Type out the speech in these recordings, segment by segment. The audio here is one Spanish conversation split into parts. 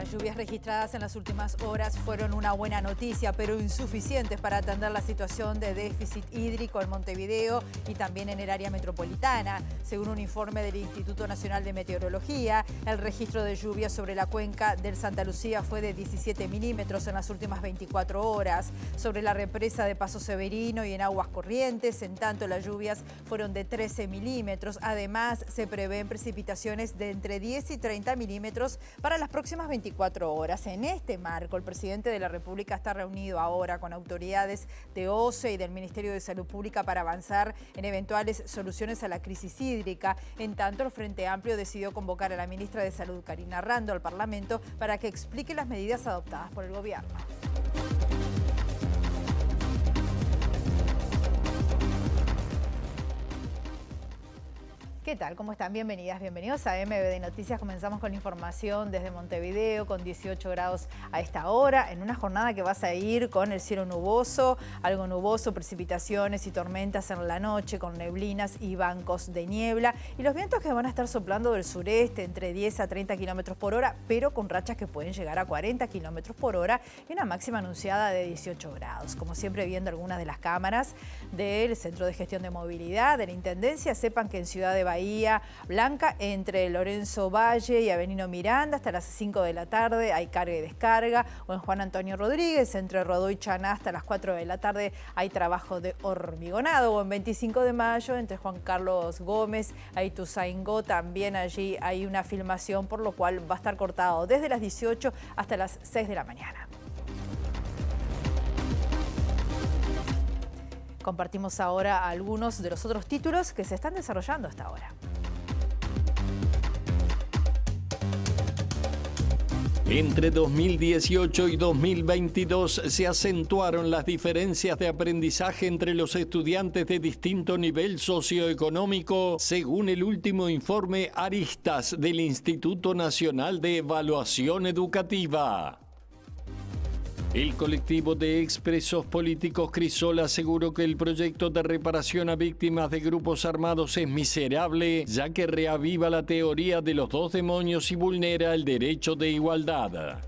Las lluvias registradas en las últimas horas fueron una buena noticia, pero insuficientes para atender la situación de déficit hídrico en Montevideo y también en el área metropolitana. Según un informe del Instituto Nacional de Meteorología, el registro de lluvias sobre la cuenca del Santa Lucía fue de 17 milímetros en las últimas 24 horas. Sobre la represa de Paso Severino y en Aguas Corrientes, en tanto las lluvias fueron de 13 milímetros. Además, se prevén precipitaciones de entre 10 y 30 milímetros para las próximas 24 horas. En este marco, el presidente de la República está reunido ahora con autoridades de OCE y del Ministerio de Salud Pública para avanzar en eventuales soluciones a la crisis hídrica. En tanto, el Frente Amplio decidió convocar a la ministra de Salud, Karina Rando, al Parlamento para que explique las medidas adoptadas por el gobierno. ¿Qué tal? ¿Cómo están? Bienvenidas, bienvenidos a MBD Noticias. Comenzamos con información desde Montevideo, con 18 grados a esta hora, en una jornada que va a seguir con el cielo nuboso, algo nuboso, precipitaciones y tormentas en la noche, con neblinas y bancos de niebla. Y los vientos que van a estar soplando del sureste entre 10 a 30 kilómetros por hora, pero con rachas que pueden llegar a 40 kilómetros por hora y una máxima anunciada de 18 grados. Como siempre, viendo algunas de las cámaras del Centro de Gestión de Movilidad de la Intendencia, sepan que en Ciudad de Bahía Blanca, entre Lorenzo Valle y Avenida Miranda, hasta las 5 de la tarde hay carga y descarga, o en Juan Antonio Rodríguez, entre Rodó y Chaná, hasta las 4 de la tarde hay trabajo de hormigonado, o en 25 de mayo, entre Juan Carlos Gómez y Ituzaingó, también allí hay una filmación, por lo cual va a estar cortado desde las 18 hasta las 6 de la mañana. Compartimos ahora algunos de los otros títulos que se están desarrollando hasta ahora. Entre 2018 y 2022 se acentuaron las diferencias de aprendizaje entre los estudiantes de distinto nivel socioeconómico, según el último informe Aristas del Instituto Nacional de Evaluación Educativa. El colectivo de expresos políticos Crisol aseguró que el proyecto de reparación a víctimas de grupos armados es miserable, ya que reaviva la teoría de los dos demonios y vulnera el derecho de igualdad.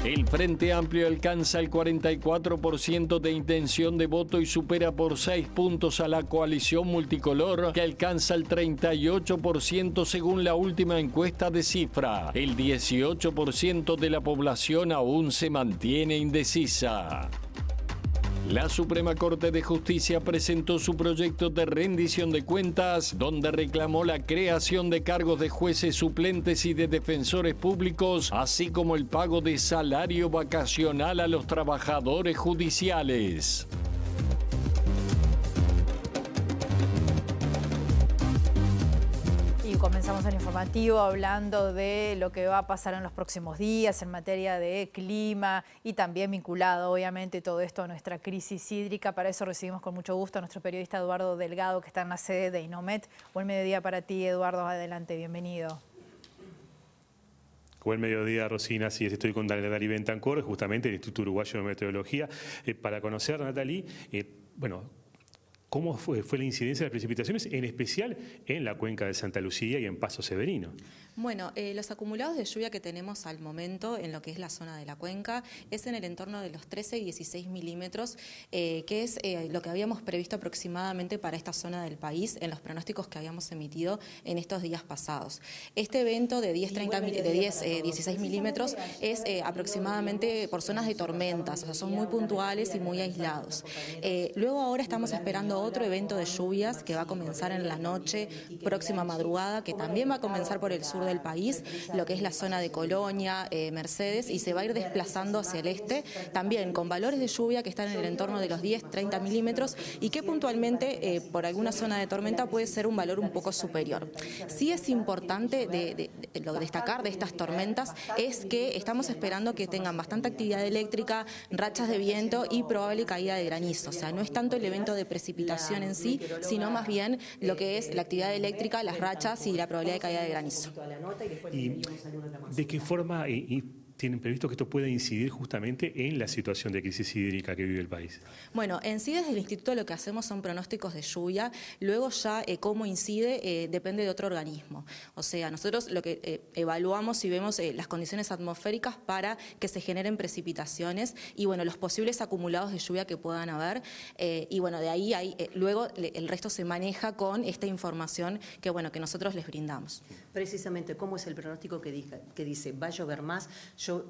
El Frente Amplio alcanza el 44% de intención de voto y supera por 6 puntos a la coalición multicolor, que alcanza el 38% según la última encuesta de Cifra. El 18% de la población aún se mantiene indecisa. La Suprema Corte de Justicia presentó su proyecto de rendición de cuentas, donde reclamó la creación de cargos de jueces suplentes y de defensores públicos, así como el pago de salario vacacional a los trabajadores judiciales. Comenzamos el informativo hablando de lo que va a pasar en los próximos días en materia de clima y también vinculado, obviamente, todo esto a nuestra crisis hídrica. Para eso recibimos con mucho gusto a nuestro periodista Eduardo Delgado, que está en la sede de INOMET. Buen mediodía para ti, Eduardo. Adelante, bienvenido. Buen mediodía, Rosina. Sí, estoy con Natalie Bentancor, justamente del Instituto Uruguayo de Meteorología, para conocer, Natalie, ¿cómo fue la incidencia de las precipitaciones, en especial en la cuenca de Santa Lucía y en Paso Severino? Bueno, los acumulados de lluvia que tenemos al momento en lo que es la zona de la cuenca es en el entorno de los 13 y 16 milímetros, que es lo que habíamos previsto aproximadamente para esta zona del país en los pronósticos que habíamos emitido en estos días pasados. Este evento de 16 milímetros es aproximadamente por zonas de tormentas, o sea, son muy puntuales y muy aislados. Luego ahora estamos esperando otro evento de lluvias que va a comenzar en la noche, próxima madrugada, que también va a comenzar por el sur del país, lo que es la zona de Colonia, Mercedes, y se va a ir desplazando hacia el este, también con valores de lluvia que están en el entorno de los 10-30 milímetros y que puntualmente por alguna zona de tormenta puede ser un valor un poco superior. Sí es importante destacar de estas tormentas es que estamos esperando que tengan bastante actividad eléctrica, rachas de viento y probable caída de granizo, o sea, no es tanto el evento de precipitación en sí, sino más bien lo que es la actividad eléctrica, las rachas y la probabilidad de caída de granizo. ¿Y de qué forma tienen previsto que esto pueda incidir justamente en la situación de crisis hídrica que vive el país? Bueno, en sí desde el Instituto lo que hacemos son pronósticos de lluvia, luego ya cómo incide depende de otro organismo. O sea, nosotros lo que evaluamos y vemos las condiciones atmosféricas para que se generen precipitaciones y bueno, los posibles acumulados de lluvia que puedan haber y bueno, de ahí luego el resto se maneja con esta información que bueno, que nosotros les brindamos. Precisamente, ¿cómo es el pronóstico que dice va a llover más?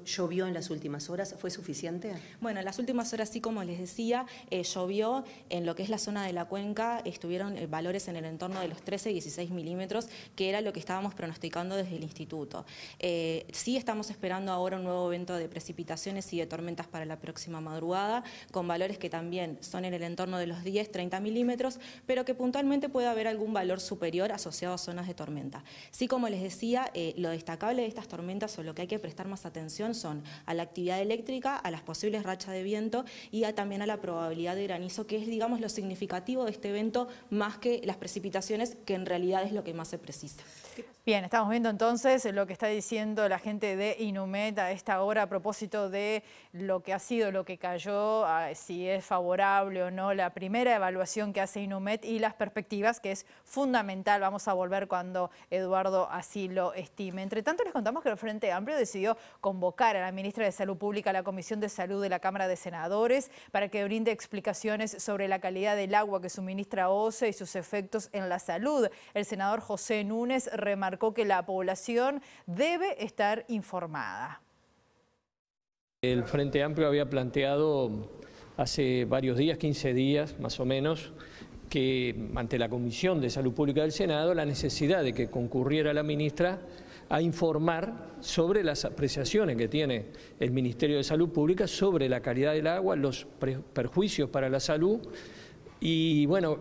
¿Llovió en las últimas horas? ¿Fue suficiente? Bueno, en las últimas horas, sí, como les decía, llovió en lo que es la zona de la cuenca, estuvieron valores en el entorno de los 13 y 16 milímetros, que era lo que estábamos pronosticando desde el instituto. Sí estamos esperando ahora un nuevo evento de precipitaciones y de tormentas para la próxima madrugada, con valores que también son en el entorno de los 10-30 milímetros, pero que puntualmente puede haber algún valor superior asociado a zonas de tormenta. Sí, como les decía, lo destacable de estas tormentas o lo que hay que prestar más atención son a la actividad eléctrica, a las posibles rachas de viento y también a la probabilidad de granizo, que es, digamos, lo significativo de este evento más que las precipitaciones, que en realidad es lo que más se precisa. Bien, estamos viendo entonces lo que está diciendo la gente de Inumet a esta hora a propósito de lo que ha sido, lo que cayó, si es favorable o no, la primera evaluación que hace Inumet y las perspectivas, que es fundamental. Vamos a volver cuando Eduardo así lo estime. Entre tanto, les contamos que el Frente Amplio decidió convocar a la ministra de Salud Pública a la Comisión de Salud de la Cámara de Senadores para que brinde explicaciones sobre la calidad del agua que suministra OCE y sus efectos en la salud. El senador José Núñez remarcó que la población debe estar informada. El Frente Amplio había planteado hace varios días, 15 días más o menos, que ante la Comisión de Salud Pública del Senado la necesidad de que concurriera la ministra a informar sobre las apreciaciones que tiene el Ministerio de Salud Pública sobre la calidad del agua, los perjuicios para la salud y bueno,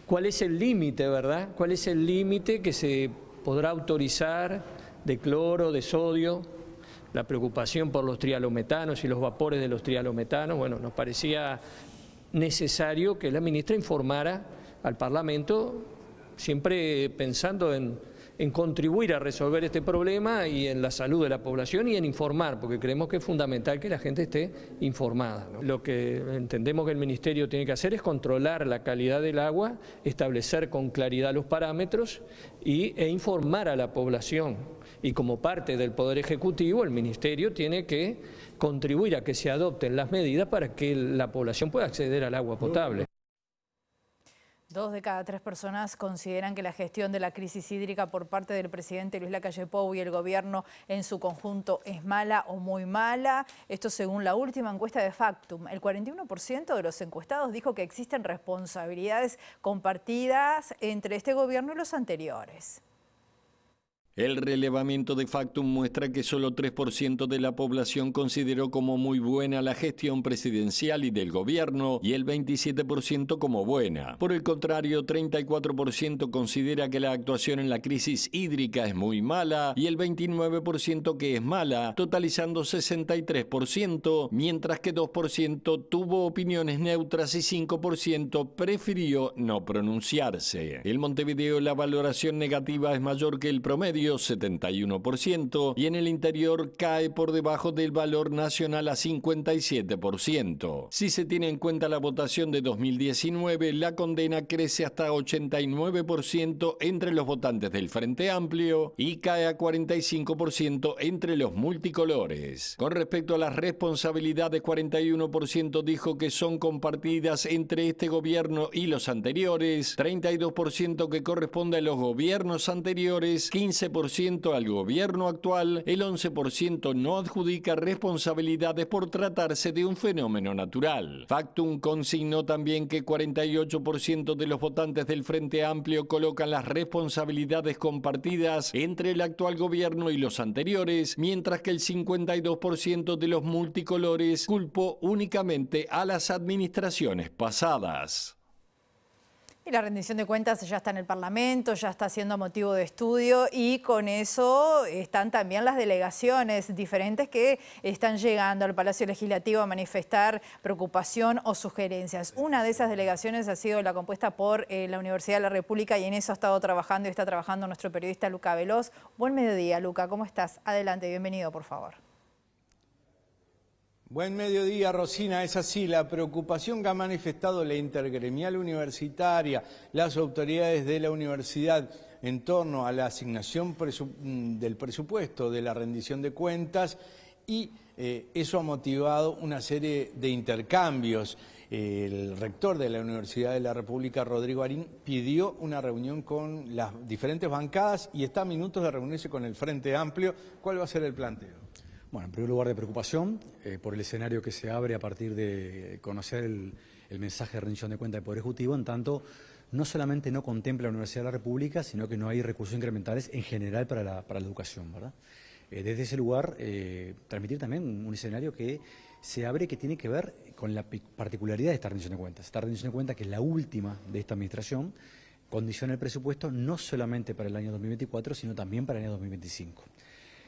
¿cuál es el límite, verdad? ¿Cuál es el límite que se podrá autorizar de cloro, de sodio? La preocupación por los trialometanos y los vapores de los trialometanos. Bueno, nos parecía necesario que la ministra informara al Parlamento, siempre pensando en contribuir a resolver este problema y en la salud de la población y en informar, porque creemos que es fundamental que la gente esté informada, ¿no? Lo que entendemos que el Ministerio tiene que hacer es controlar la calidad del agua, establecer con claridad los parámetros e informar a la población. Y como parte del Poder Ejecutivo, el Ministerio tiene que contribuir a que se adopten las medidas para que la población pueda acceder al agua potable. 2 de cada 3 personas consideran que la gestión de la crisis hídrica por parte del presidente Luis Lacalle Pou y el gobierno en su conjunto es mala o muy mala. Esto según la última encuesta de Factum. El 41% de los encuestados dijo que existen responsabilidades compartidas entre este gobierno y los anteriores. El relevamiento de Factum muestra que solo 3% de la población consideró como muy buena la gestión presidencial y del gobierno y el 27% como buena. Por el contrario, 34% considera que la actuación en la crisis hídrica es muy mala y el 29% que es mala, totalizando 63%, mientras que 2% tuvo opiniones neutras y 5% prefirió no pronunciarse. En Montevideo la valoración negativa es mayor que el promedio, 71%, y en el interior cae por debajo del valor nacional a 57%. Si se tiene en cuenta la votación de 2019, la condena crece hasta 89% entre los votantes del Frente Amplio y cae a 45% entre los multicolores. Con respecto a las responsabilidades, 41% dijo que son compartidas entre este gobierno y los anteriores, 32% que corresponde a los gobiernos anteriores, 15% al gobierno actual, el 11% no adjudica responsabilidades por tratarse de un fenómeno natural. Factum consignó también que 48% de los votantes del Frente Amplio colocan las responsabilidades compartidas entre el actual gobierno y los anteriores, mientras que el 52% de los multicolores culpó únicamente a las administraciones pasadas. Y la rendición de cuentas ya está en el Parlamento, ya está siendo motivo de estudio y con eso están también las delegaciones diferentes que están llegando al Palacio Legislativo a manifestar preocupación o sugerencias. Una de esas delegaciones ha sido la compuesta por la Universidad de la República y en eso ha estado trabajando y está trabajando nuestro periodista Luca Veloz. Buen mediodía, Luca, ¿cómo estás? Adelante, bienvenido, por favor. Buen mediodía, Rosina. Es así, la preocupación que ha manifestado la intergremial universitaria, las autoridades de la universidad en torno a la asignación del presupuesto, de la rendición de cuentas, y eso ha motivado una serie de intercambios. El rector de la Universidad de la República, Rodrigo Arín, pidió una reunión con las diferentes bancadas y está a minutos de reunirse con el Frente Amplio. ¿Cuál va a ser el planteo? Bueno, en primer lugar de preocupación por el escenario que se abre a partir de conocer el mensaje de rendición de cuentas del Poder Ejecutivo, en tanto no solamente no contempla la Universidad de la República, sino que no hay recursos incrementales en general para la educación, ¿verdad? Desde ese lugar, transmitir también un escenario que se abre que tiene que ver con la particularidad de esta rendición de cuentas. Esta rendición de cuentas, que es la última de esta administración, condiciona el presupuesto no solamente para el año 2024, sino también para el año 2025.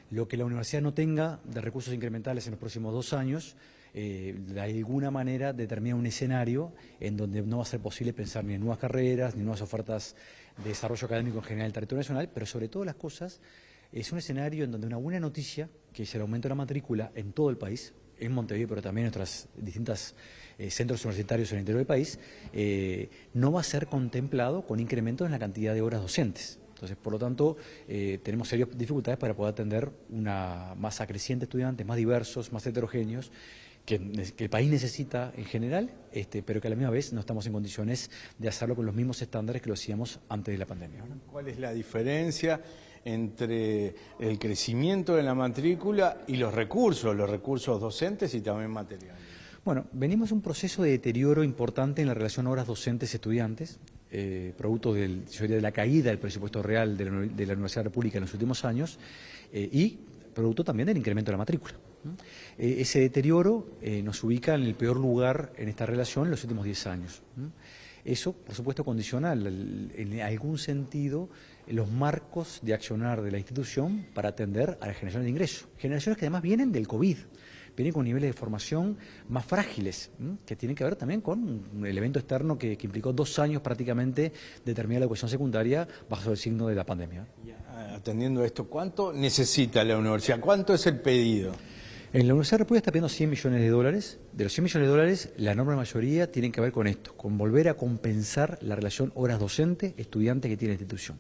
Lo que la universidad no tenga de recursos incrementales en los próximos 2 años, de alguna manera determina un escenario en donde no va a ser posible pensar ni en nuevas carreras, ni nuevas ofertas de desarrollo académico en general en el territorio nacional, pero sobre todas las cosas es un escenario en donde una buena noticia, que es el aumento de la matrícula en todo el país, en Montevideo, pero también en otras distintas centros universitarios en el interior del país, no va a ser contemplado con incrementos en la cantidad de horas docentes. Entonces, por lo tanto, tenemos serias dificultades para poder atender una masa creciente de estudiantes, más diversos, más heterogéneos, que el país necesita en general, pero que a la misma vez no estamos en condiciones de hacerlo con los mismos estándares que lo hacíamos antes de la pandemia, ¿no? ¿Cuál es la diferencia entre el crecimiento de la matrícula y los recursos docentes y también materiales? Bueno, venimos de un proceso de deterioro importante en la relación horas docentes-estudiantes, producto de la caída del presupuesto real de la Universidad de la República en los últimos años y producto también del incremento de la matrícula. Ese deterioro nos ubica en el peor lugar en esta relación en los últimos 10 años. Eso, por supuesto, condiciona en algún sentido los marcos de accionar de la institución para atender a las generaciones de ingreso. Generaciones que además vienen del COVID. Vienen con niveles de formación más frágiles, que tienen que ver también con un evento externo que implicó 2 años prácticamente de terminar la educación secundaria bajo el signo de la pandemia. Atendiendo a esto, ¿cuánto necesita la universidad? ¿Cuánto es el pedido? En la Universidad de la República está pidiendo $100 millones. De los $100 millones, la enorme mayoría tienen que ver con esto, con volver a compensar la relación horas docente-estudiante que tiene la institución.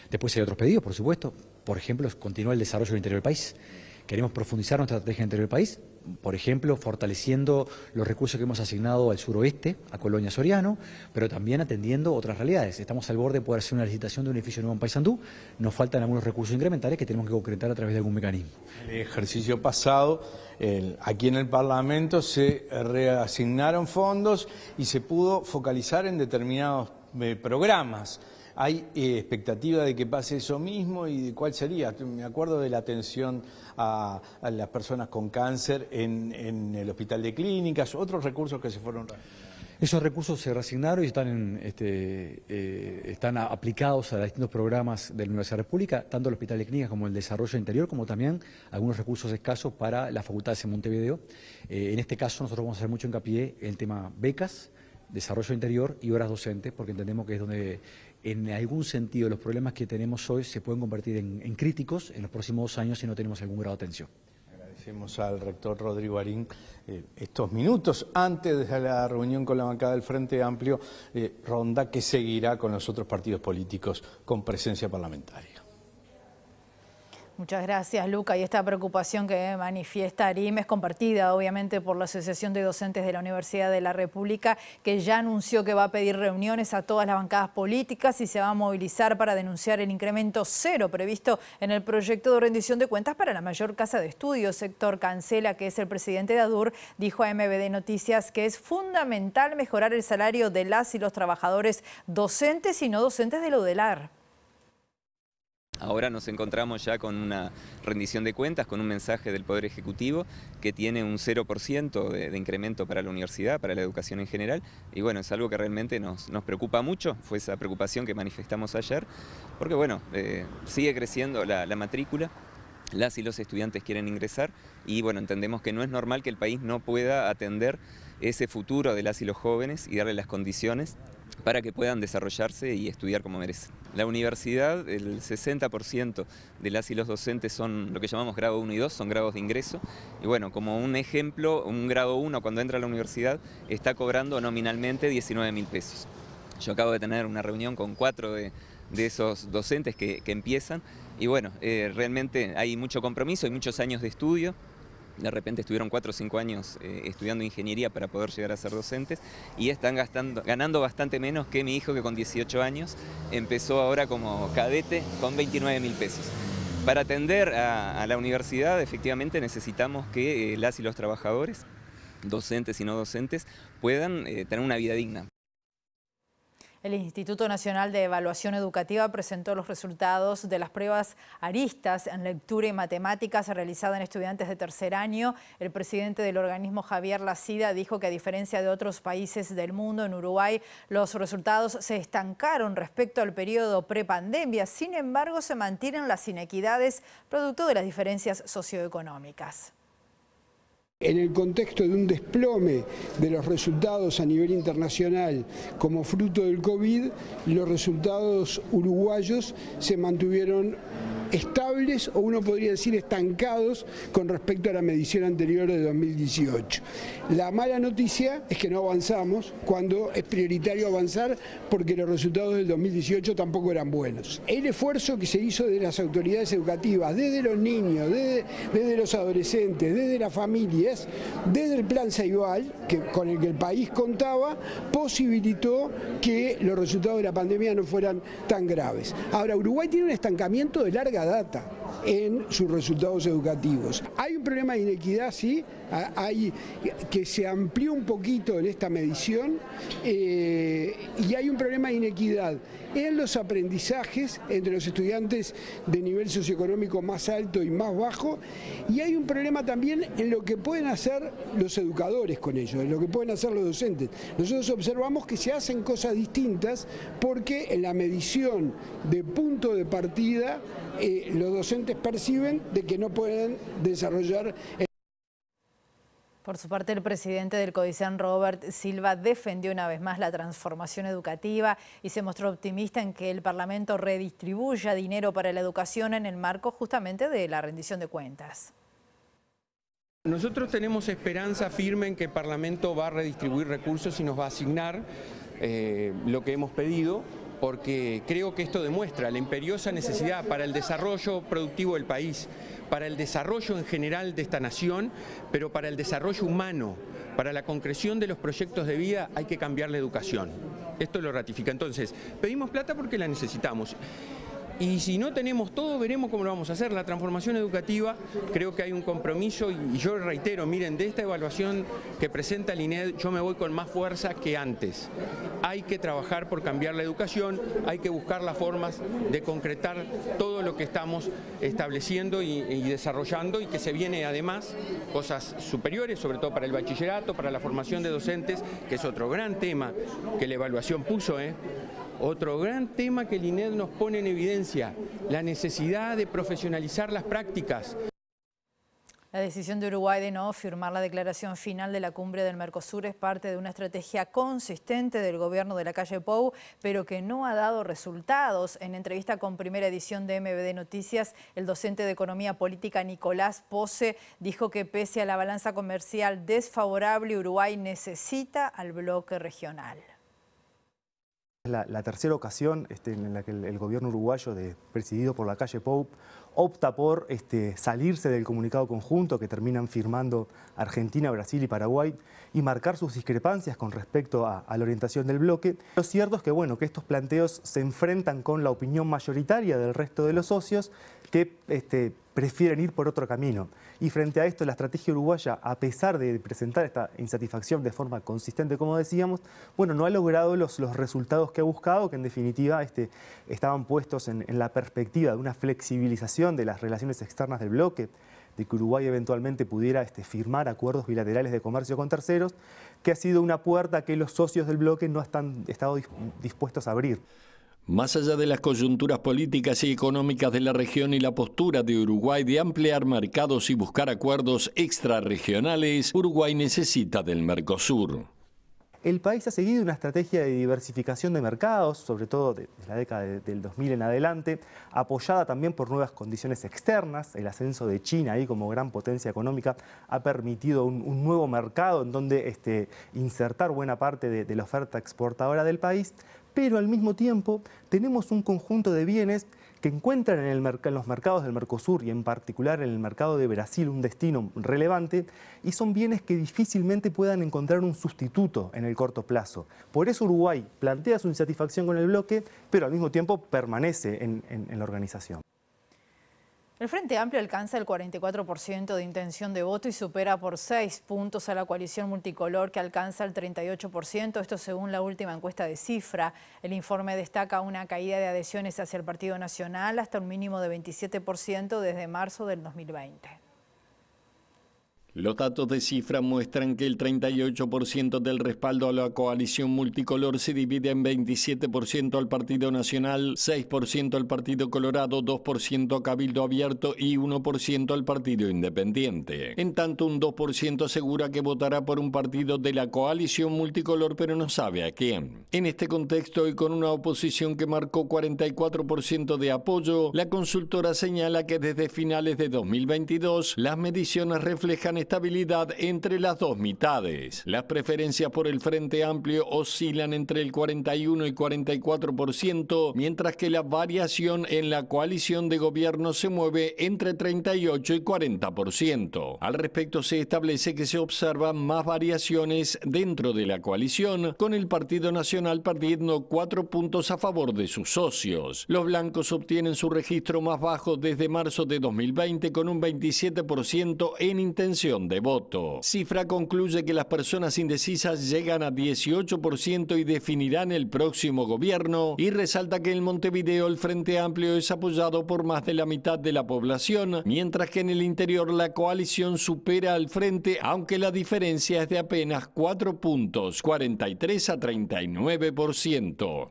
Después hay otros pedidos, por supuesto. Por ejemplo, continúa el desarrollo del interior del país. Queremos profundizar nuestra estrategia interior del país, por ejemplo, fortaleciendo los recursos que hemos asignado al suroeste, a Colonia Soriano, pero también atendiendo otras realidades. Estamos al borde de poder hacer una licitación de un edificio nuevo en Paysandú. Nos faltan algunos recursos incrementales que tenemos que concretar a través de algún mecanismo. El ejercicio pasado, aquí en el Parlamento, se reasignaron fondos y se pudo focalizar en determinados programas. ¿Hay expectativa de que pase eso mismo y cuál sería? Me acuerdo de la atención a las personas con cáncer en el Hospital de Clínicas, otros recursos que se fueron reasignados. Esos recursos se reasignaron y están aplicados a distintos programas de la Universidad de la República, tanto el Hospital de Clínicas como el Desarrollo Interior, como también algunos recursos escasos para las facultades en Montevideo. En este caso nosotros vamos a hacer mucho hincapié en el tema becas, desarrollo interior y horas docentes, porque entendemos que es donde en algún sentido los problemas que tenemos hoy se pueden convertir en críticos en los próximos 2 años si no tenemos algún grado de atención. Agradecemos al rector Rodrigo Arín estos minutos antes de la reunión con la bancada del Frente Amplio, ronda que seguirá con los otros partidos políticos con presencia parlamentaria. Muchas gracias, Luca. Y esta preocupación que manifiesta Arim es compartida, obviamente, por la Asociación de Docentes de la Universidad de la República, que ya anunció que va a pedir reuniones a todas las bancadas políticas y se va a movilizar para denunciar el incremento cero previsto en el proyecto de rendición de cuentas para la mayor casa de estudios. Héctor Cancela, que es el presidente de ADUR, dijo a MBD Noticias que es fundamental mejorar el salario de las y los trabajadores docentes y no docentes de la UDELAR. Ahora nos encontramos ya con una rendición de cuentas, con un mensaje del Poder Ejecutivo que tiene un 0% de incremento para la universidad, para la educación en general. Y bueno, es algo que realmente nos preocupa mucho. Fue esa preocupación que manifestamos ayer, porque bueno, sigue creciendo la matrícula. Las y los estudiantes quieren ingresar y bueno, entendemos que no es normal que el país no pueda atender ese futuro de las y los jóvenes y darle las condiciones para que puedan desarrollarse y estudiar como merecen. La universidad, el 60% de las y los docentes son lo que llamamos grado 1 y 2, son grados de ingreso. Y bueno, como un ejemplo, un grado 1 cuando entra a la universidad está cobrando nominalmente 19.000 pesos. Yo acabo de tener una reunión con 4 de esos docentes que empiezan y bueno, realmente hay mucho compromiso, hay muchos años de estudio. De repente estuvieron 4 o 5 años estudiando ingeniería para poder llegar a ser docentes y están ganando bastante menos que mi hijo, que con 18 años empezó ahora como cadete con 29.000 pesos. Para atender a la universidad efectivamente necesitamos que las y los trabajadores, docentes y no docentes, puedan tener una vida digna. El Instituto Nacional de Evaluación Educativa presentó los resultados de las pruebas aristas en lectura y matemáticas realizadas en estudiantes de tercer año. El presidente del organismo, Javier Lacida, dijo que a diferencia de otros países del mundo, en Uruguay los resultados se estancaron respecto al periodo prepandemia. Sin embargo, se mantienen las inequidades producto de las diferencias socioeconómicas. En el contexto de un desplome de los resultados a nivel internacional como fruto del COVID, los resultados uruguayos se mantuvieron estables o uno podría decir estancados con respecto a la medición anterior de 2018. La mala noticia es que no avanzamos cuando es prioritario avanzar porque los resultados del 2018 tampoco eran buenos. El esfuerzo que se hizo de las autoridades educativas, desde los niños, desde los adolescentes, desde las familias, desde el plan Ceibal, con el que el país contaba, posibilitó que los resultados de la pandemia no fueran tan graves. Ahora, Uruguay tiene un estancamiento de larga data en sus resultados educativos. Hay un problema de inequidad, sí, hay que se amplió un poquito en esta medición y hay un problema de inequidad en los aprendizajes entre los estudiantes de nivel socioeconómico más alto y más bajo, y hay un problema también en lo que pueden hacer los educadores con ellos, en lo que pueden hacer los docentes. Nosotros observamos que se hacen cosas distintas porque en la medición de punto de partida los docentes perciben de que no pueden desarrollar. Por su parte, el presidente del CODICEN, Robert Silva, defendió una vez más la transformación educativa y se mostró optimista en que el Parlamento redistribuya dinero para la educación en el marco justamente de la rendición de cuentas. Nosotros tenemos esperanza firme en que el Parlamento va a redistribuir recursos y nos va a asignar lo que hemos pedido, porque creo que esto demuestra la imperiosa necesidad para el desarrollo productivo del país, para el desarrollo en general de esta nación, pero para el desarrollo humano, para la concreción de los proyectos de vida hay que cambiar la educación. Esto lo ratifica. Entonces, pedimos plata porque la necesitamos. Y si no tenemos todo, veremos cómo lo vamos a hacer. La transformación educativa, creo que hay un compromiso y yo reitero, miren, de esta evaluación que presenta el INED, yo me voy con más fuerza que antes. Hay que trabajar por cambiar la educación, hay que buscar las formas de concretar todo lo que estamos estableciendo y desarrollando y que se viene además cosas superiores, sobre todo para el bachillerato, para la formación de docentes, que es otro gran tema que la evaluación puso, Otro gran tema que el INED nos pone en evidencia, la necesidad de profesionalizar las prácticas. La decisión de Uruguay de no firmar la declaración final de la cumbre del Mercosur es parte de una estrategia consistente del gobierno de Lacalle Pou, pero que no ha dado resultados. En entrevista con Primera Edición de MBD Noticias, el docente de Economía Política Nicolás Pose dijo que pese a la balanza comercial desfavorable, Uruguay necesita al bloque regional. La tercera ocasión en la que el gobierno uruguayo, presidido por Lacalle Pou, opta por salirse del comunicado conjunto que terminan firmando Argentina, Brasil y Paraguay y marcar sus discrepancias con respecto a la orientación del bloque. Lo cierto es que estos planteos se enfrentan con la opinión mayoritaria del resto de los socios que prefieren ir por otro camino. Y frente a esto, la estrategia uruguaya, a pesar de presentar esta insatisfacción de forma consistente, como decíamos, bueno, no ha logrado los resultados que ha buscado, que en definitiva estaban puestos en la perspectiva de una flexibilización de las relaciones externas del bloque, de que Uruguay eventualmente pudiera firmar acuerdos bilaterales de comercio con terceros, que ha sido una puerta que los socios del bloque no han estado dispuestos a abrir. Más allá de las coyunturas políticas y económicas de la región y la postura de Uruguay de ampliar mercados y buscar acuerdos extrarregionales, Uruguay necesita del Mercosur. El país ha seguido una estrategia de diversificación de mercados, sobre todo desde la década del 2000 en adelante, apoyada también por nuevas condiciones externas. El ascenso de China ahí como gran potencia económica ha permitido un nuevo mercado en donde insertar buena parte de la oferta exportadora del país, pero al mismo tiempo tenemos un conjunto de bienes que encuentran en los mercados del Mercosur y en particular en el mercado de Brasil un destino relevante, y son bienes que difícilmente puedan encontrar un sustituto en el corto plazo. Por eso Uruguay plantea su insatisfacción con el bloque, pero al mismo tiempo permanece en la organización. El Frente Amplio alcanza el 44% de intención de voto y supera por 6 puntos a la coalición multicolor, que alcanza el 38%, esto según la última encuesta de Cifra. El informe destaca una caída de adhesiones hacia el Partido Nacional hasta un mínimo de 27% desde marzo del 2020. Los datos de Cifra muestran que el 38% del respaldo a la coalición multicolor se divide en 27% al Partido Nacional, 6% al Partido Colorado, 2% a Cabildo Abierto y 1% al Partido Independiente. En tanto, un 2% asegura que votará por un partido de la coalición multicolor, pero no sabe a quién. En este contexto y con una oposición que marcó 44% de apoyo, la consultora señala que desde finales de 2022 las mediciones reflejan estabilidad entre las dos mitades. Las preferencias por el Frente Amplio oscilan entre el 41 y 44%, mientras que la variación en la coalición de gobierno se mueve entre 38 y 40%. Al respecto, se establece que se observan más variaciones dentro de la coalición, con el Partido Nacional perdiendo 4 puntos a favor de sus socios. Los blancos obtienen su registro más bajo desde marzo de 2020 con un 27% en intención de voto. Cifra concluye que las personas indecisas llegan a 18% y definirán el próximo gobierno, y resalta que en Montevideo el Frente Amplio es apoyado por más de la mitad de la población, mientras que en el interior la coalición supera al Frente, aunque la diferencia es de apenas 4 puntos, 43 a 39%.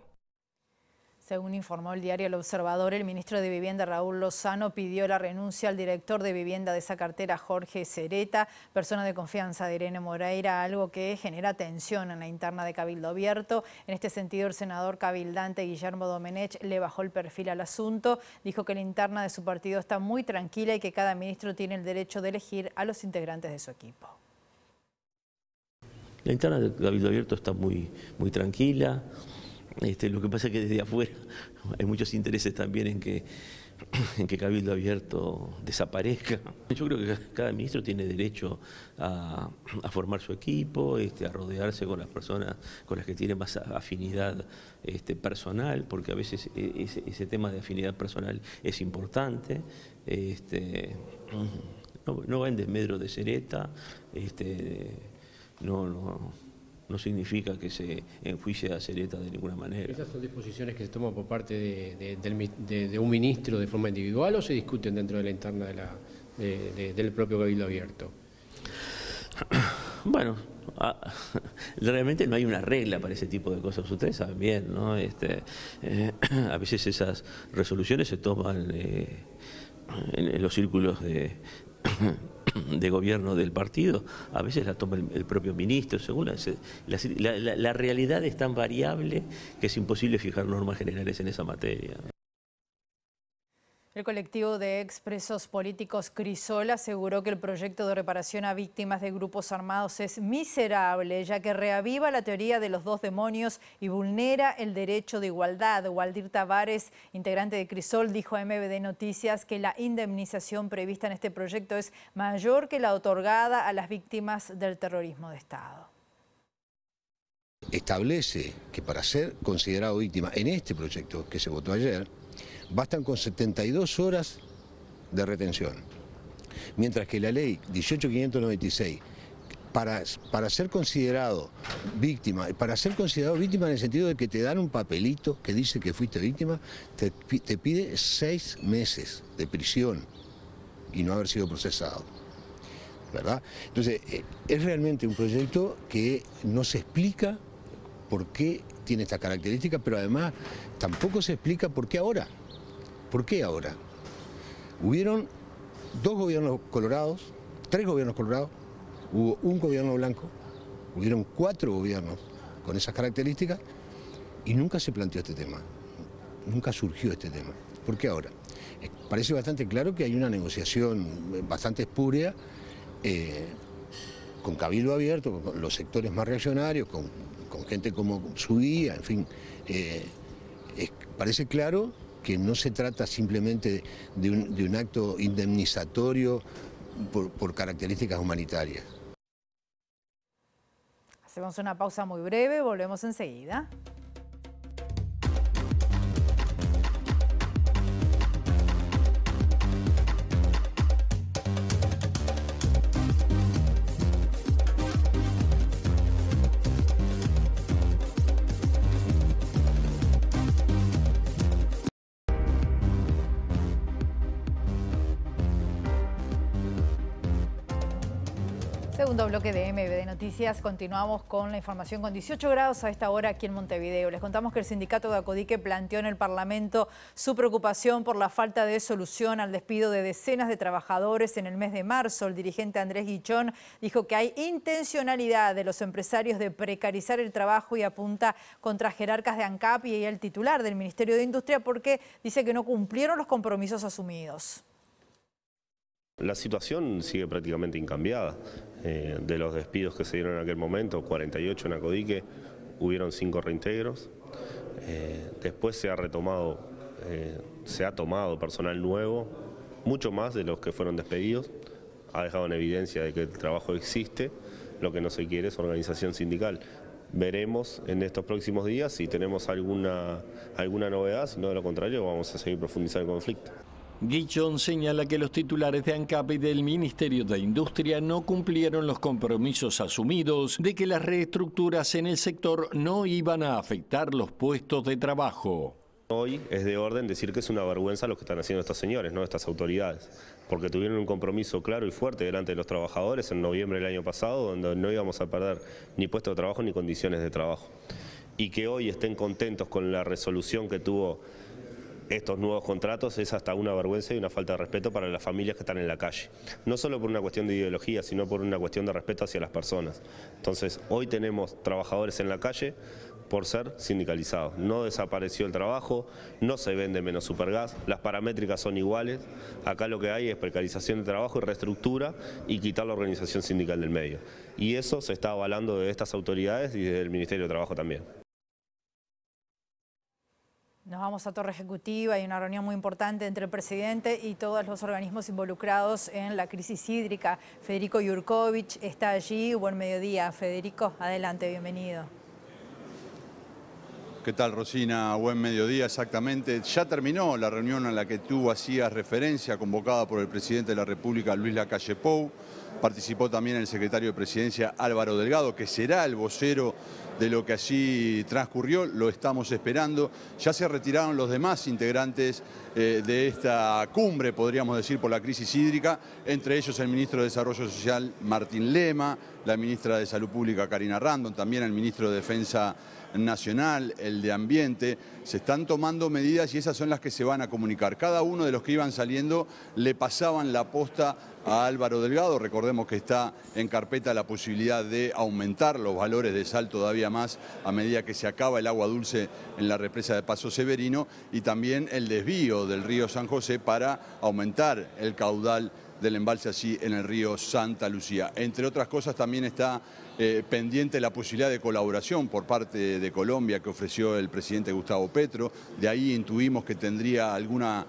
Según informó el diario El Observador, el ministro de Vivienda, Raúl Lozano, pidió la renuncia al director de vivienda de esa cartera, Jorge Cereta, persona de confianza de Irene Moreira, algo que genera tensión en la interna de Cabildo Abierto. En este sentido, el senador cabildante Guillermo Domenech le bajó el perfil al asunto. Dijo que la interna de su partido está muy tranquila y que cada ministro tiene el derecho de elegir a los integrantes de su equipo. La interna de Cabildo Abierto está muy tranquila. Lo que pasa es que desde afuera hay muchos intereses también en que Cabildo Abierto desaparezca. Yo creo que cada ministro tiene derecho a formar su equipo, a rodearse con las personas con las que tiene más afinidad personal, porque a veces ese tema de afinidad personal es importante. No va en desmedro de Cereta, no significa que se enjuicie a Cereta de ninguna manera. ¿Esas son disposiciones que se toman por parte de un ministro de forma individual o se discuten dentro de la interna del propio Cabildo Abierto? Bueno, realmente no hay una regla para ese tipo de cosas. Ustedes saben bien, ¿no? A veces esas resoluciones se toman en los círculos de gobierno del partido, a veces la toma el propio ministro, según la realidad es tan variable que es imposible fijar normas generales en esa materia. El colectivo de expresos políticos Crisol aseguró que el proyecto de reparación a víctimas de grupos armados es miserable, ya que reaviva la teoría de los dos demonios y vulnera el derecho de igualdad. Waldir Tavares, integrante de Crisol, dijo a MBD Noticias que la indemnización prevista en este proyecto es mayor que la otorgada a las víctimas del terrorismo de Estado. Establece que para ser considerado víctima en este proyecto que se votó ayer, bastan con 72 horas de retención. Mientras que la ley 18.596, para ser considerado víctima en el sentido de que te dan un papelito que dice que fuiste víctima, te pide 6 meses de prisión y no haber sido procesado, ¿verdad? Entonces, es realmente un proyecto que no se explica por qué tiene esta característica, pero además tampoco se explica por qué ahora. ¿Por qué ahora? Hubieron 2 gobiernos colorados, 3 gobiernos colorados, hubo un gobierno blanco, hubieron 4 gobiernos con esas características y nunca se planteó este tema, nunca surgió este tema. ¿Por qué ahora? Parece bastante claro que hay una negociación bastante espúrea con Cabildo Abierto, con los sectores más reaccionarios, con gente como Subía, en fin. Parece claro que no se trata simplemente de un acto indemnizatorio por características humanitarias. Hacemos una pausa muy breve, volvemos enseguida. Segundo bloque de MBD Noticias, continuamos con la información con 18 grados a esta hora aquí en Montevideo. Les contamos que el sindicato de Acodique planteó en el Parlamento su preocupación por la falta de solución al despido de decenas de trabajadores en el mes de marzo. El dirigente Andrés Guichón dijo que hay intencionalidad de los empresarios de precarizar el trabajo y apunta contra jerarcas de ANCAP y el titular del Ministerio de Industria porque dice que no cumplieron los compromisos asumidos. La situación sigue prácticamente incambiada. De los despidos que se dieron en aquel momento, 48 en Acodique, hubieron 5 reintegros. Después se ha tomado personal nuevo, mucho más de los que fueron despedidos. Ha dejado en evidencia de que el trabajo existe, lo que no se quiere es organización sindical. Veremos en estos próximos días si tenemos alguna novedad, si no de lo contrario vamos a seguir profundizando el conflicto. Guichón señala que los titulares de ANCAP y del Ministerio de Industria no cumplieron los compromisos asumidos de que las reestructuras en el sector no iban a afectar los puestos de trabajo. Hoy es de orden decir que es una vergüenza lo que están haciendo estos señores, ¿no? Estas autoridades, porque tuvieron un compromiso claro y fuerte delante de los trabajadores en noviembre del año pasado, donde no íbamos a perder ni puestos de trabajo ni condiciones de trabajo. Y que hoy estén contentos con la resolución que tuvo estos nuevos contratos es hasta una vergüenza y una falta de respeto para las familias que están en la calle. No solo por una cuestión de ideología, sino por una cuestión de respeto hacia las personas. Entonces, hoy tenemos trabajadores en la calle por ser sindicalizados. No desapareció el trabajo, no se vende menos supergas, las paramétricas son iguales. Acá lo que hay es precarización de trabajo y reestructura y quitar la organización sindical del medio. Y eso se está avalando de estas autoridades y desde el Ministerio de Trabajo también. Nos vamos a Torre Ejecutiva, hay una reunión muy importante entre el presidente y todos los organismos involucrados en la crisis hídrica. Federico Jurkovic está allí. Buen mediodía, Federico. Adelante, bienvenido. ¿Qué tal, Rosina? Buen mediodía, exactamente. Ya terminó la reunión a la que tú hacías referencia, convocada por el presidente de la República, Luis Lacalle Pou. Participó también el secretario de Presidencia, Álvaro Delgado, que será el vocero de lo que allí transcurrió. Lo estamos esperando. Ya se retiraron los demás integrantes de esta cumbre, podríamos decir, por la crisis hídrica, entre ellos el ministro de Desarrollo Social, Martín Lema, la ministra de Salud Pública, Karina Randon, también el ministro de Defensa Nacional, el de Ambiente. Se están tomando medidas y esas son las que se van a comunicar. Cada uno de los que iban saliendo le pasaban la posta a Álvaro Delgado. Recordemos que está en carpeta la posibilidad de aumentar los valores de sal todavía más a medida que se acaba el agua dulce en la represa de Paso Severino y también el desvío del río San José para aumentar el caudal del embalse así en el río Santa Lucía. Entre otras cosas también está pendiente la posibilidad de colaboración por parte de Colombia que ofreció el presidente Gustavo Petro. De ahí intuimos que tendría alguna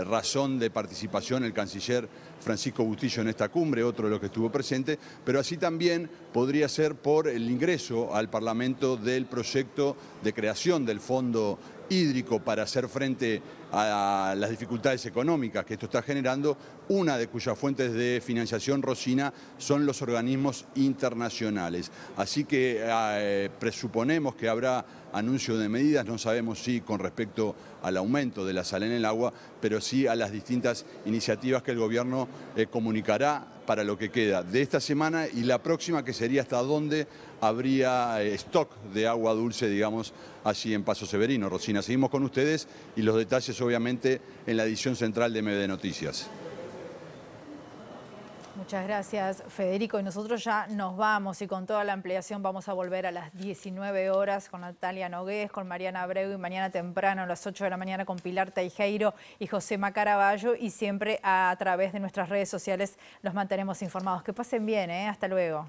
razón de participación el canciller Francisco Bustillo en esta cumbre, otro de los que estuvo presente, pero así también podría ser por el ingreso al Parlamento del proyecto de creación del Fondo Hídrico para hacer frente a las dificultades económicas que esto está generando, una de cuyas fuentes de financiación, Rosina, son los organismos internacionales. Así que presuponemos que habrá anuncio de medidas, no sabemos si con respecto al aumento de la sal en el agua, pero sí a las distintas iniciativas que el gobierno comunicará para lo que queda de esta semana y la próxima, que sería hasta dónde habría stock de agua dulce, digamos, allí en Paso Severino. Rosina, seguimos con ustedes y los detalles obviamente en la edición central de MVD Noticias. Muchas gracias, Federico. Y nosotros ya nos vamos y con toda la ampliación vamos a volver a las 19 horas con Natalia Nogués, con Mariana Abreu y mañana temprano a las 8 de la mañana con Pilar Teijeiro y Josema Caraballo y siempre a través de nuestras redes sociales los mantenemos informados. Que pasen bien, hasta luego.